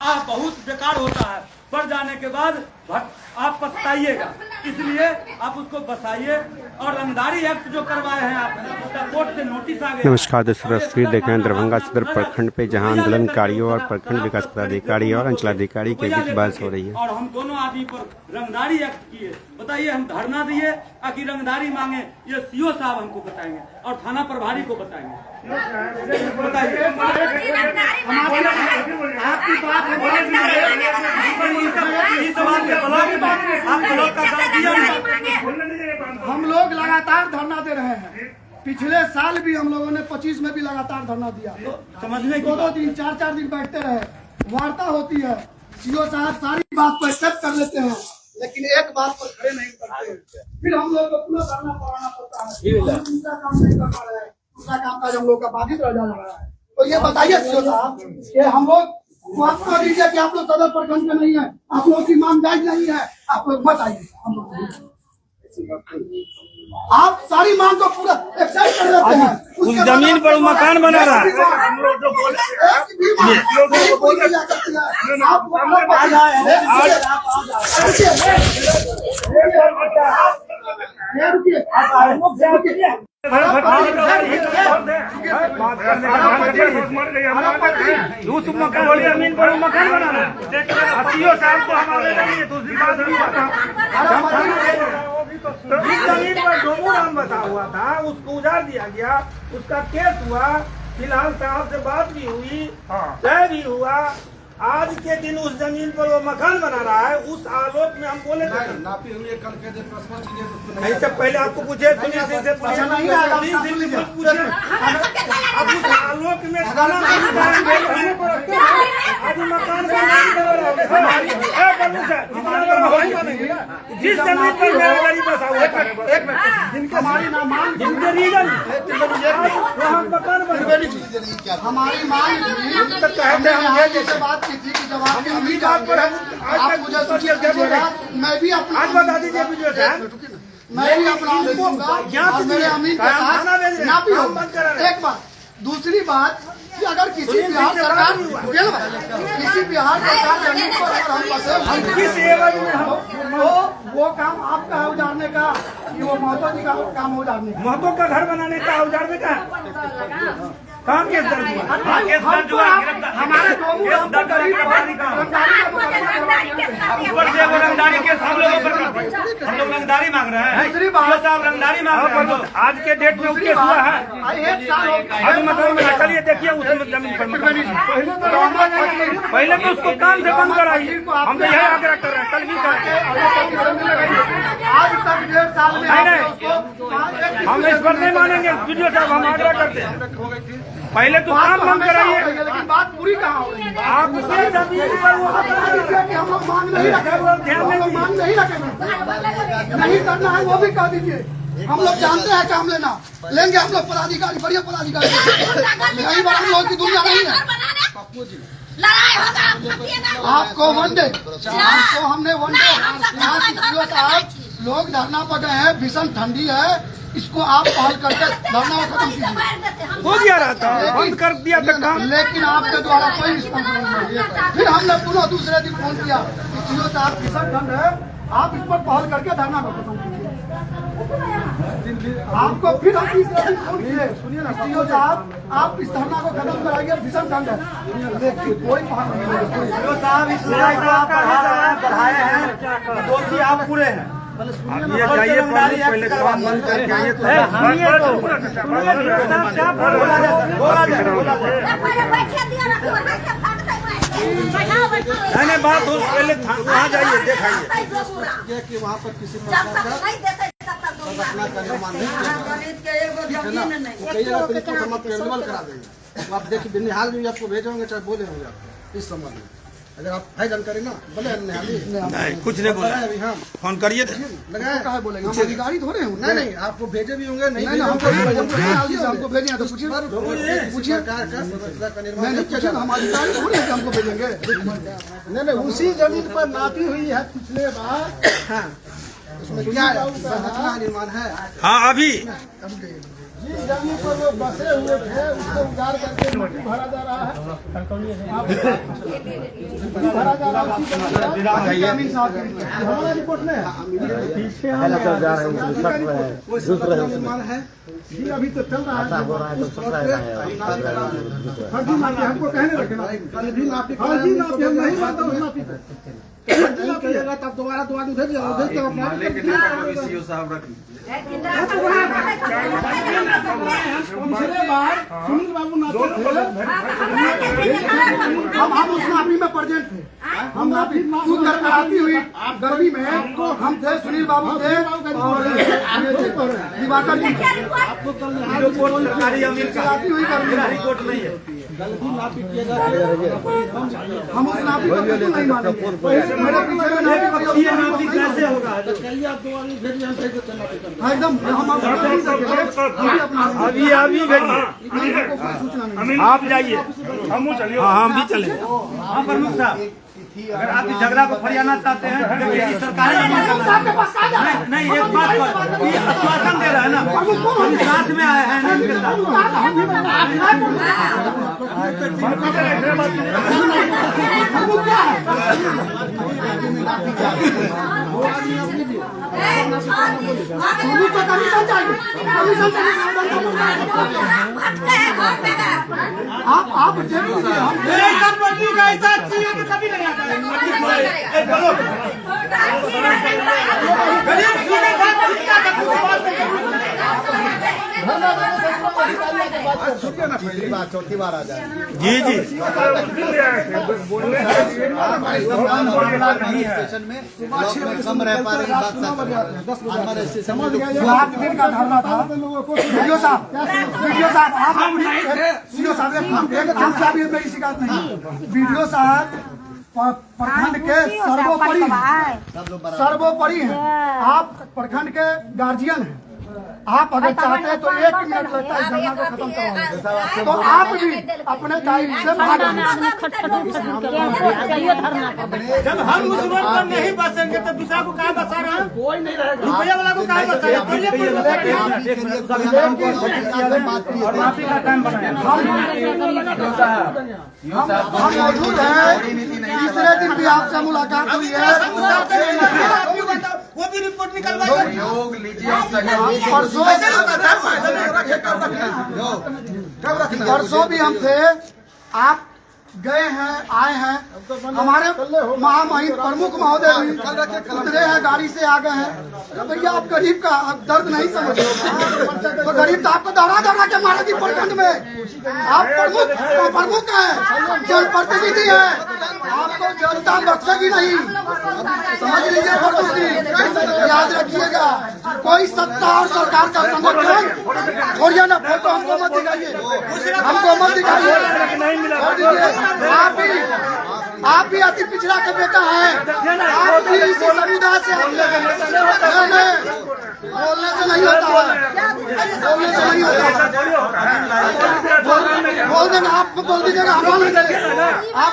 बहुत बेकार होता है। बढ़ जाने के बाद आप पछताइएगा, इसलिए आप उसको बसाइए। और रंगदारी एक्ट जो करवाए हैं आपने, उसका कोर्ट से नोटिस आ गया। नमस्कार दोस्तों, तस्वीर देख रहे हैं दरभंगा सदर प्रखंड पे, जहां आंदोलनकारियों और प्रखंड विकास पदाधिकारी और अंचलाधिकारी के बीच बहस हो रही है। और हम दोनों आदमी पर रंगदारी एक्ट किए। बताइए, हम धरना दिए कि रंगदारी मांगे, ये सीओ साहब हमको बताएंगे और थाना प्रभारी को बताएंगे। बताइए, आपकी बात हम लोग लगातार धरना दे रहे हैं। पिछले साल भी हम लोगों ने 25 में भी लगातार धरना दिया। समझने की 2 दिन 4 दिन बैठते रहे, वार्ता होती है, सीओ साहब सारी बात को एक्सेप्ट कर लेते हैं, लेकिन एक बात पर खड़े नहीं करते। फिर हम लोग को पूरा धरना कराना पड़ता है। दूसरा काम नहीं कर पा रहे हैं, दूसरा काम का हम लोग का बाधित रह जा रहा है। तो ये बताइए सीओ साहब कि हम लोग बात कर दीजिए कि आप लोग सदर प्रखंड में नहीं है, आप लोग की मांग जायज नहीं है, आप लोग बताइए। हम लोग आप सारी मांग को पूरा एक्सेप्ट कर लेते हैं। उस जमीन पर मकान बना रहा है। उस जमीन पर मकान बनाना जिस जमीन पर डोमू नाम बसा हुआ था, उसको उजाड़ दिया गया। उसका केस हुआ, फिलहाल साहब से बात भी हुई, तय भी हुआ। आज के दिन उस जमीन पर वो मकान बना रहा है। उस आलोक में हम बोले थे नहीं, सब पहले आपको पूछे, सुनिए से पूछे, अब उस आलोक में जिस जमीन पर मेरा गाड़ी बसा हुआ जिनके रीजन वहाँ मकान बना, हमारी मांग कहते हैं बात की थी कि जवाब की अभी बात पर आप मुझे सूचित कीजिएगा। मैं भी अपना आज बता दीजिए, मैं भी अपना और मेरे अमीन के साथ ना भी हो। एक बात, दूसरी बात कि अगर किसी बिहार सरकार जमीन पर अगर हम फंसे, वो काम आपका है उजाड़ने का, कि वो महतो जी का काम है उजाड़ने का, महतो का घर बनाने का, उजाड़ने का काम केस दर्ज हुआ। हमारे ऊपर से वो रंगदारी केस हम लोग रंगदारी मांग रहे हैं। दूसरी बात, साहब रंगदारी मांग रहे हैं। आज के डेट में केस हुआ है। 1 साल अभी मतलब चलिए देखिए, उस जमीन पर पहले तो उसको काम से बंद कराइए। हम तो यही आग्रह कर रहे हैं, कल भी आज तक 1.5 साल में हम इस पर नहीं मानेंगे। वीडियो साहब हम आग्रह करते हैं, पहले तो काम बंद कराइए। लेकिन बात पूरी कहाँ हो रही है? आप जमीन पर वो हम लोग मांग नहीं रखे, मांग नहीं रखे, नहीं करना है वो भी कह दीजिए। हम लोग जानते हैं काम लेना लेंगे, हम लोग पदाधिकारी, बढ़िया पदाधिकारी। यही बार हम लोग की दुनिया नहीं है। आपको वनडे, आपको हमने वनडे यहाँ साहब लोग धरना पर गए हैं, भीषण ठंडी है, इसको आप पहल करके धरना को खत्म कीजिए। हो गया रहता, बंद कर दिया था काम। लेकिन आपके द्वारा कोई रिस्पॉन्स नहीं है। फिर हमने पुनः दूसरे दिन फोन किया कि सीओ साहब भीषण ठंड है, आप इस पर पहल करके धरना को खत्म कीजिए। आपको फिर हम तीसरे दिन फोन किए, सुनिए ना सीओ साहब, आप इस धरना को खत्म कराइए, भीषण ठंड है। देखिए कोई पहल नहीं। सीओ साहब इस लड़ाई को आप बढ़ाए हैं, दोषी आप पूरे हैं। ये जाइए, पहले काम बंद करके आइए तो नहीं बात हो, पहले वहाँ जाइए, दिखाइए कि वहाँ पर किसी प्रकार का निर्माण नहीं करा देंगे। आप देखिए, बिनिहाल भी आपको भेजे होंगे, चाहे बोले होंगे आपको इस संबंध में। अगर आप है जानकारी ना बोले नहीं, कुछ नहीं बोला अभी। हाँ, फोन करिए, लगाया कहा बोलेंगे, हम अधिकारी थोड़े हैं। नहीं नहीं, आपको भेजे भी होंगे, नहीं हमको भेजे तो पूछिए, हम अधिकारी थोड़े हैं हमको भेजेंगे। नहीं, उसी जमीन पर नापी हुई है पिछले बार। उसमें क्या संरचना निर्माण है? हाँ, अभी जिस जमीन पर वो बसे हुए थे उसको उजाड़ करके मिट्टी भरा जा रहा है, भरा जा रहा है। अमीन साहब हमारा रिपोर्ट में है जी, अभी तो चल रहा है। फर्जी माफी हमको कहने रखना, फर्जी माफी हम नहीं मानता उस माफी को कहिएगा तब दोबारा तो उधर पिछले बार सुनील बाबू नाते थे, हम उस माफी में प्रेजेंट थे। हम माफी कराती हुई गर्मी में हम थे, सुनील बाबू थे और दिवाकर जी। आपको कल कराती हुई गर्मी रिपोर्ट नहीं है, हम उस नाफी को बिल्कुल नहीं मानेंगे। मेरे पीछे में नाफी कैसे होगा? एकदम हम अभी आप जाइए, हम चलिए, हम भी चले। हाँ प्रमुख साहब, अगर आप इस झगड़ा को फरियाना चाहते हैं तो सरकार नहीं, एक बात आश्वासन दे रहा है ना, हम साथ में आए हैं इनके साथ। आप ऐसा चाहिए कि कभी नहीं आता। पहली बार चौथी बार आ जाए जी जी स्टेशन में कम रह पा रहे 8 दिन का धरना था। वीडियो साहब आप वीडियो साहब मेरी शिकायत नहीं। वीडियो साहब प्रखंड के सर्वोपरि हैं। आप प्रखंड के गार्जियन हैं। आप अगर चाहते हैं तो 1 मिनट लगता है धरना को खत्म करवाने, तो आप भी अपने दायित्व से भाग जब हम उस रोड पर नहीं बसेंगे तो दूसरा को कहाँ बसा रहे हैं? कोई नहीं रहेगा, रुपया वाला को कहाँ बसा रहे हैं? हम मौजूद हैं। तीसरे दिन भी आपसे मुलाकात हुई है, वो भी रिपोर्ट निकलवाइए। परसों भी हम थे, आप गए हैं, आए हैं। हमारे महामहिम प्रमुख महोदय भी उतरे हैं, गाड़ी से आ गए हैं। भैया आप गरीब का दर्द नहीं समझते, तो गरीब तो आपको दौड़ा के मारेगी प्रखंड में। आप प्रमुख हैं, जनप्रतिनिधि हैं, आपको जनता बख्शेगी नहीं, समझ लीजिए। प्रमुख जी याद रखिएगा, कोई सत्ता और सरकार का संगठन छोड़िए ना, फोटो हमको मत दिखाइए, आप भी अति पिछड़ा के बेटा है, आप भी इसी समुदाय से बोलने से नहीं होता है, बोल देना, आप बोल दीजिएगा, आप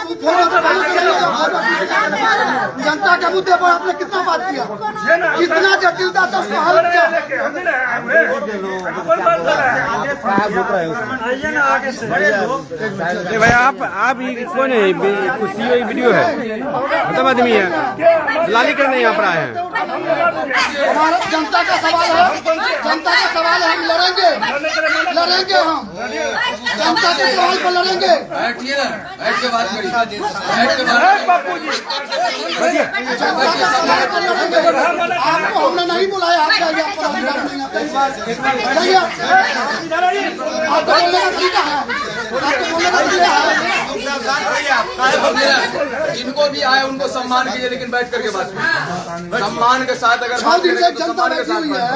जनता के मुद्दे पर आपने कितना बात किया, कितना जटिलता से उसको हल किया। भाई आप कौन है? कुछ वीडियो है, खत्म आदमी है, लाली करने यहाँ पर आए हैं। हमारा जनता का सवाल है, हम लड़ेंगे हम जनता के सवाल पर लड़ेंगे। बैठिए ना, बैठ के बात करिए, आपको हमने नहीं बुलाया, आप जाइए, आपको जिनको भी आए उनको सम्मान कीजिए, लेकिन बैठ करके बात कीजिए, सम्मान के साथ। अगर 6 दिन से जनता बैठी हुई है,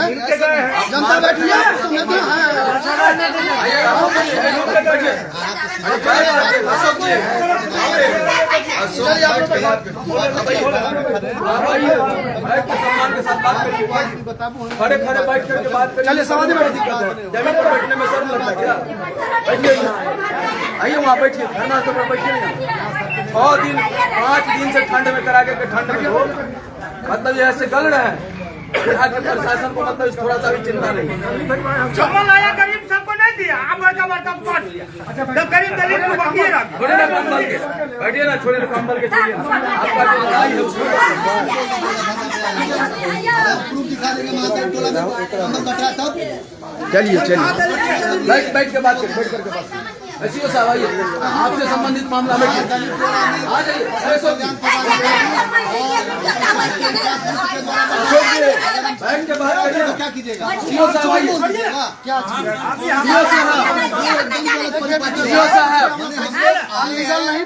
जनता बैठी है, खड़े खड़े बैठ करके बात करिए। चलिए समाधि में जमीन पर बैठने में शर्म लगता है क्या? बैठिए, आइए वहाँ बैठिए, धरना स्थल पर बैठिए। 5 दिन से ठंड में करा के ठंड में मतलब ये ऐसे गल रहे हैं। यहाँ के प्रशासन को मतलब थोड़ा सा भी चिंता नहीं है। कम्बल आया गरीब सबको नहीं दिया, आप बड़का बड़का बांट दिया। तो गरीब दलित को बाकी रख। छोड़े ना कंबल के, बैठिए ना, छोड़े ना कंबल के, छोड़िए ना। आपका जो लड़ाई है उसको प्रूफ दिखा देंगे महादेव टोला में कंबल बटा तब चलिए बैठ के बात करिए, बैठ करके बात करिए। सीओ साहब आइए, आपसे संबंधित मामला बैठिए, आ जाइए। बैठ के बात करिए, क्या कीजिएगा? सीओ साहब आइए, क्या सीओ साहब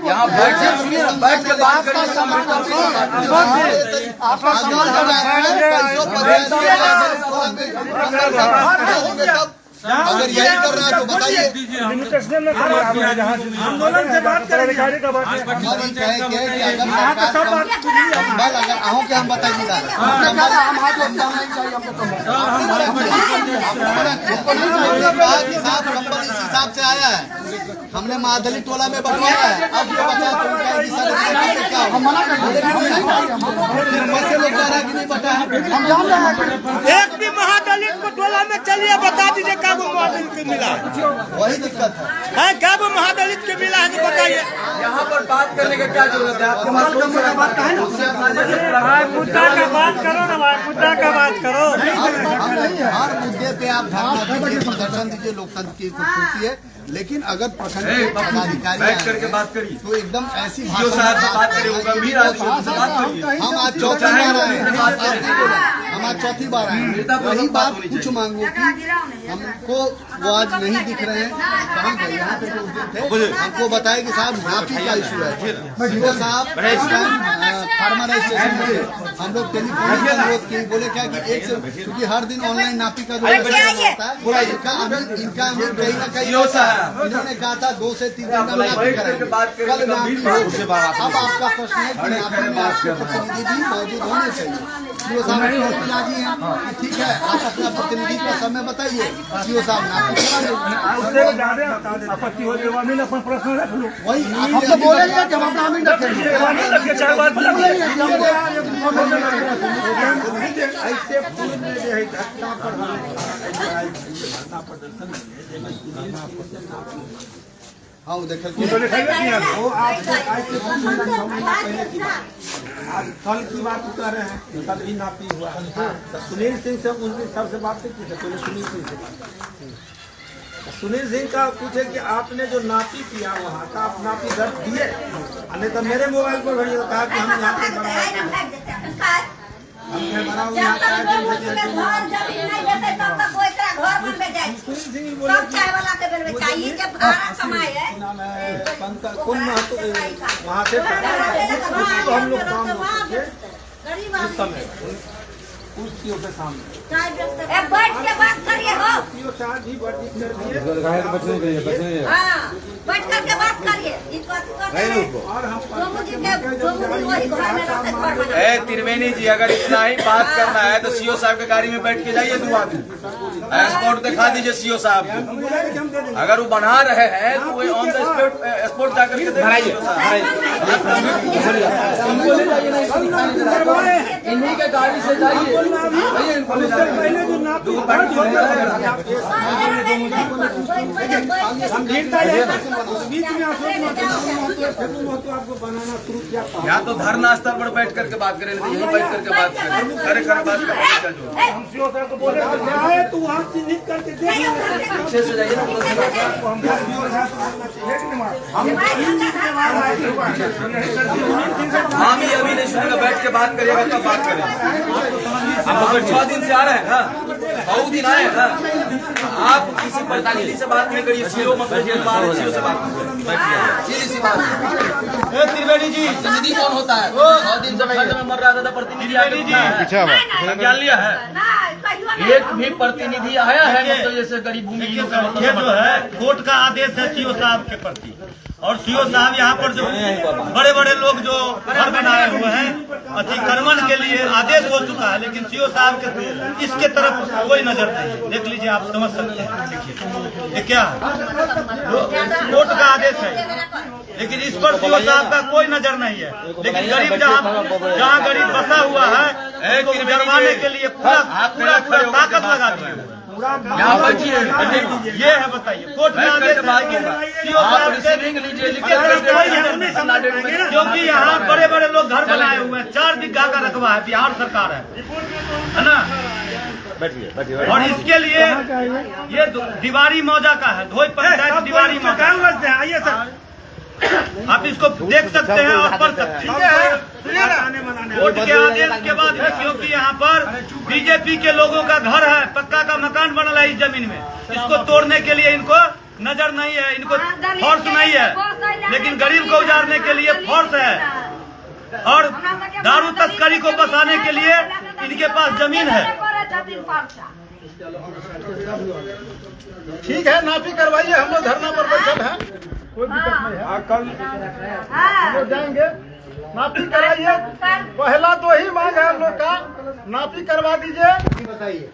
यहाँ बैठिए, सुनिए ना, बैठ के बात करिए। अगर यही कर रहा है तो बताइए। आंदोलन से बात करेंगे। हमारी कहे कि अगर सरकार कंबल अगर आहू के हम बताइए कंबल इस हिसाब से आया है, हमने महादलित टोला में बंटवाया है। अब ये बचा हम मना कर लोग कह रहे हैं कि नहीं बटा है। हम जान रहे हैं एक भी महादलित को टोला में चलिए, बता दीजिए क्या वो महादलित को मिला है। वही दिक्कत है। क्या वो महादलित को मिला है तो बताइए। यहाँ पर बात करने की क्या जरूरत है? आपके पास बात का है ना, मुद्दा का बात करो ना भाई, मुद्दा का बात करो। हर मुद्दे पे आप धरना दीजिए, प्रदर्शन दीजिए, लोकतंत्र की खूबसूरती है। लेकिन अगर प्रखंड पदाधिकारी बैठ करके बात करिए, तो एकदम ऐसी सीओ साहब से बात करिए, वो गंभीर आदमी से बात करिए। हम आज चौथी बार आए हैं, हम आज चौथी बार आए हैं। वही बात कुछ मांगो कि हमको वो आज नहीं दिख रहे हैं, कहाँ गए? यहाँ पे जो थे हमको बताया कि साहब नापी का इशू है। सीओ साहब फार्मर स्टेशन पे हम लोग टेलीफोन अनुरोध किए, बोले क्या कि एक से, क्योंकि हर दिन ऑनलाइन नापी का जो होता है इनका अमीर कहीं ना कहीं इन्होंने कहा था 2 से 3 दिन में नापी करेंगे। कल नापी हो, अब आपका प्रश्न है कि नापी में आपके प्रतिनिधि भी मौजूद होने चाहिए। सीओ साहब राजी हैं कि ठीक है, आप अपना प्रतिनिधि का समय बताइए, सीओ साहब नापी करा देंगे। आपत्ति हो जाएगा, अपन प्रश्न रख लो। वही हम तो बोलेंगे कि हम अपना अमीन रखेंगे। ऐसे पूर्व में जो है घटना पर हाँ वो देखिए वो आपको आज से 2 महीना 6 महीना पहले की बात, आज कल की बात कर रहे हैं। कल भी नापी हुआ। तो सुनील सिंह से उस दिन सबसे बात की थी, पहले सुनील सिंह से बात। सुनील सिंह का पूछे कि आपने जो नापी किया वहाँ का, आप नापी दर्ज दिए? नहीं तो मेरे मोबाइल पर भरी कहा कि हम यहाँ पे बनाया, हमने बना हुआ यहाँ कौन वहाँ से उसको हम लोग काम उस समय उस सीओ के सामने बैठ के बात करिए हो, सीओ साहब भी वर्जिश कर दिए बैठ करके बात करिए। और हम त्रिवेणी जी, अगर इतना ही बात करना है तो सीओ साहब के गाड़ी में बैठ के जाइए, 2 आदमी स्पॉट दिखा दीजिए सीओ साहब को। अगर वो बना रहे हैं तो वो ऑन द स्पॉट जाकर के दिखाइए। इन्हीं के गाड़ी से जाइए, पहले जो नापी बीच में आपको बनाना शुरू किया। या तो धरना स्थल पर बैठ करके बात करें, यहीं बैठ करके बात करें, खड़े खड़े बात करें। हम सीओ साहब को बोले तो वहाँ चिन्हित करके देख पीछे से जाइए ना, हम ही अभी नहीं सुनेगा, बैठ के बात करिएगा तब बात करें। अब अगर 6 दिन से आ रहे हैं ना, बहुत दिन आए हैं ना, आप किसी प्रतिनिधि से बात नहीं करिए, सीओ मतलब सीओ से बात सीधी सी बात। त्रिवेणी जी, प्रतिनिधि कौन होता है? 6 दिन से घर में मर रहा था प्रतिनिधि ज्ञान लिया है? एक भी प्रतिनिधि आया है मतलब जैसे गरीब भूमि ये जो है कोर्ट का आदेश है सीओ साहब के प्रति, और सीओ साहब यहाँ पर जो बड़े बड़े लोग जो घर बनाए हुए हैं अतिक्रमण के लिए आदेश हो चुका है, लेकिन सीओ साहब के इसके तरफ कोई नजर नहीं है। देख लीजिए, आप समझ सकते हैं। देखिए ये क्या है, कोर्ट का आदेश है, लेकिन इस पर सीओ साहब का कोई नजर नहीं है। लेकिन गरीब जहाँ गरीब बसा हुआ है उसको जरवाने के लिए पूरा ताकत लगा दी है। यहाँ बैठिए, ये है, बताइए, कोर्ट में आदेश है, सीओ साहब के क्योंकि यहाँ बड़े बड़े लोग घर बनाए हुए हैं, 4 बीघा का रकबा है, बिहार सरकार है ना। और इसके लिए ये दीवारी मौजा का है, धोई पंचायत दीवारी मौजा। आइए सर, आप इसको देख सकते हैं और पढ़ सकते हैं। कोर्ट के आदेश के बाद भी, क्योंकि यहाँ पर बीजेपी के लोगों का घर है, पक्का का मकान बनल है इस जमीन में, इसको तोड़ने के लिए इनको नजर नहीं है, इनको फोर्स नहीं है, लेकिन गरीब को उजाड़ने के लिए फोर्स है। और दारू तस्करी को बसाने के लिए इनके पास जमीन है। ठीक है, नापी करवाइए, हम लोग धरना पर बैठल हैं, कोई दिक्कत नहीं है। हम लोग जाएंगे, नापी कराइए। पहला तो ही मांग है हम लोग का, नापी करवा दीजिए। बताइए